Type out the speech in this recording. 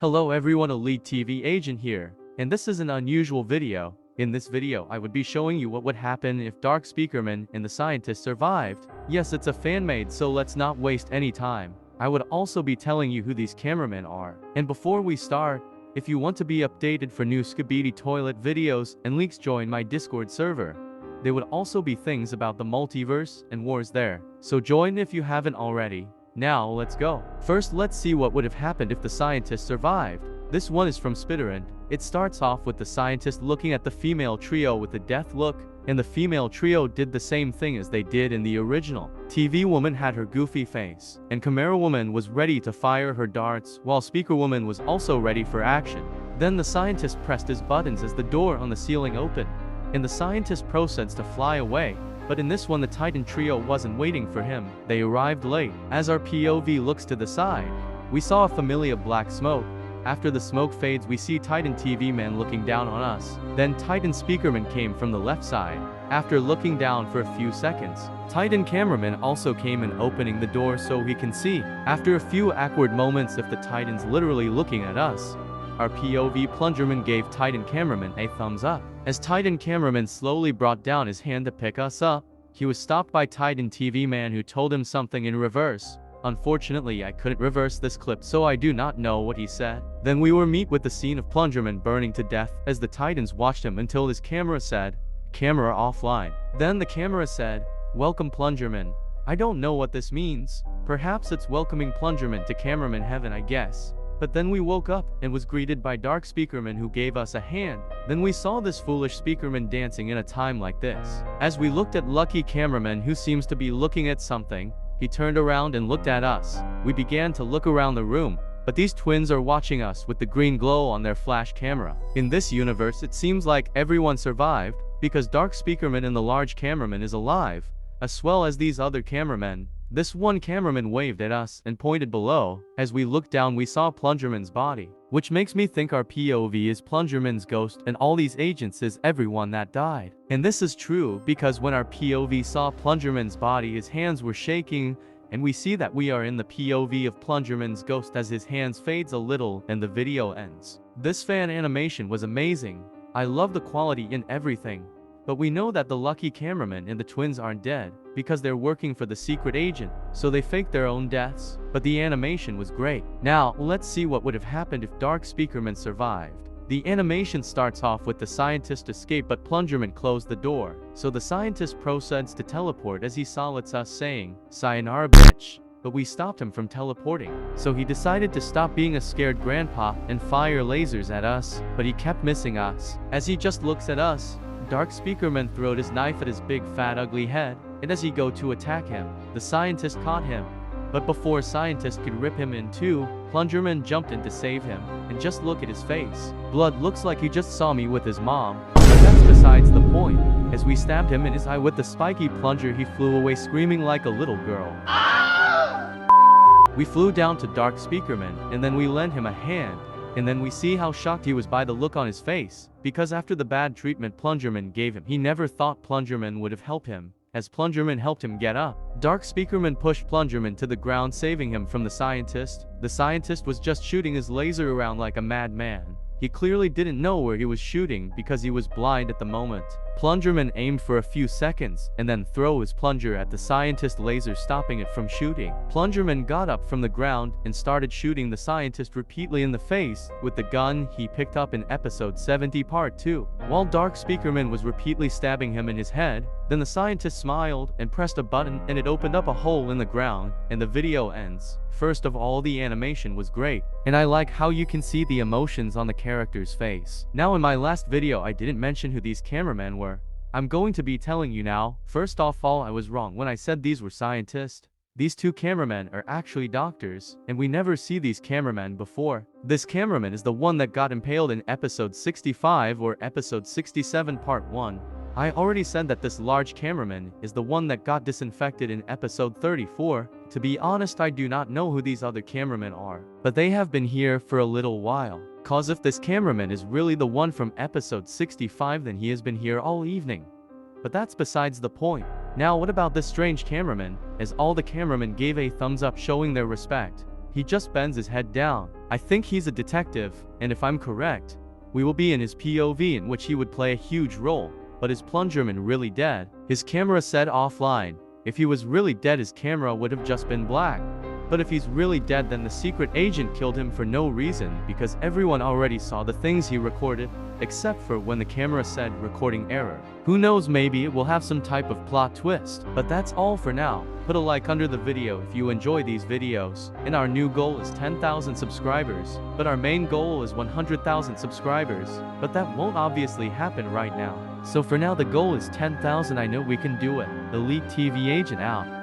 Hello everyone, Elite TV Agent here, and this is an unusual video. In this video, I would be showing you what would happen if Dark Speakerman and the scientist survived. Yes, it's a fan-made, so let's not waste any time. I would also be telling you who these cameramen are. And before we start, if you want to be updated for new skibidi toilet videos and leaks, join my Discord server. There would also be things about the multiverse and wars there, so join if you haven't already. Now let's go. First, let's see what would have happened if the scientist survived. This one is from Spiderant. It starts off with the scientist looking at the female trio with a death look, and the female trio did the same thing as they did in the original. TV woman had her goofy face, and Camerawoman was ready to fire her darts, while Speakerwoman was also ready for action. Then the scientist pressed his buttons as the door on the ceiling opened, and the scientist proceeds to fly away. But in this one, the Titan trio wasn't waiting for him. They arrived late. As our POV looks to the side, we saw a familiar black smoke. After the smoke fades, we see Titan TV man looking down on us. Then Titan Speakerman came from the left side. After looking down for a few seconds, Titan Cameraman also came in, opening the door so he can see. After a few awkward moments of the Titans literally looking at us, our POV Plungerman gave Titan Cameraman a thumbs up. As Titan Cameraman slowly brought down his hand to pick us up, he was stopped by Titan TV man, who told him something in reverse. Unfortunately, I couldn't reverse this clip, so I do not know what he said. Then we were met with the scene of Plungerman burning to death as the Titans watched him until his camera said, "Camera offline." Then the camera said, "Welcome Plungerman." I don't know what this means. Perhaps it's welcoming Plungerman to Cameraman heaven, I guess. But then we woke up and was greeted by Dark Speakerman, who gave us a hand. Then we saw this foolish Speakerman dancing in a time like this. As we looked at Lucky Cameraman, who seems to be looking at something, he turned around and looked at us. We began to look around the room, but these twins are watching us with the green glow on their flash camera. In this universe, it seems like everyone survived, because Dark Speakerman and the large cameraman is alive, as well as these other cameramen. This one cameraman waved at us and pointed below. As we looked down, we saw Plungerman's body, which makes me think our POV is Plungerman's ghost, and all these agents is everyone that died. And this is true because when our POV saw Plungerman's body, his hands were shaking, and we see that we are in the POV of Plungerman's ghost as his hands fades a little and the video ends. This fan animation was amazing. I love the quality in everything. But we know that the lucky cameraman and the twins aren't dead, because they're working for the secret agent, so they faked their own deaths. But the animation was great. Now, let's see what would have happened if Dark Speakerman survived. The animation starts off with the scientist escape, but Plungerman closed the door, so the scientist proceeds to teleport as he saw us saying, "Sayonara bitch." But we stopped him from teleporting, so he decided to stop being a scared grandpa and fire lasers at us, but he kept missing us. As he just looks at us, Dark Speakerman throwed his knife at his big fat ugly head, and as he go to attack him, the scientist caught him. But before scientist could rip him in two, Plungerman jumped in to save him, and just look at his face. Blood looks like he just saw me with his mom, but that's besides the point. As we stabbed him in his eye with the spiky plunger, he flew away screaming like a little girl. We flew down to Dark Speakerman, and then we lent him a hand. And then we see how shocked he was by the look on his face, because after the bad treatment Plungerman gave him, he never thought Plungerman would have helped him, as Plungerman helped him get up. Dark Speakerman pushed Plungerman to the ground, saving him from the scientist. The scientist was just shooting his laser around like a madman. He clearly didn't know where he was shooting because he was blind at the moment. Plungerman aimed for a few seconds and then threw his plunger at the scientist laser, stopping it from shooting. Plungerman got up from the ground and started shooting the scientist repeatedly in the face with the gun he picked up in episode 70 part 2. While Dark Speakerman was repeatedly stabbing him in his head, then the scientist smiled and pressed a button and it opened up a hole in the ground, and the video ends. First of all, the animation was great, and I like how you can see the emotions on the character's face. Now, in my last video I didn't mention who these cameramen were. I'm going to be telling you now. First off all, I was wrong when I said these were scientists. These two cameramen are actually doctors, and we never see these cameramen before. This cameraman is the one that got impaled in episode 65 or episode 67 part 1. I already said that this large cameraman is the one that got disinfected in episode 34. To be honest, I do not know who these other cameramen are, but they have been here for a little while. Cause if this cameraman is really the one from episode 65, then he has been here all evening. But that's besides the point. Now what about this strange cameraman? As all the cameramen gave a thumbs up showing their respect, he just bends his head down. I think he's a detective, and if I'm correct, we will be in his POV in which he would play a huge role. But is Plungerman really dead? His camera said offline. If he was really dead, his camera would have just been black. But if he's really dead, then the secret agent killed him for no reason, because everyone already saw the things he recorded, except for when the camera said recording error. Who knows, maybe it will have some type of plot twist. But that's all for now. Put a like under the video if you enjoy these videos. And our new goal is 10,000 subscribers. But our main goal is 100,000 subscribers. But that won't obviously happen right now. So for now the goal is 10,000. I know we can do it. Elite TV Agent out.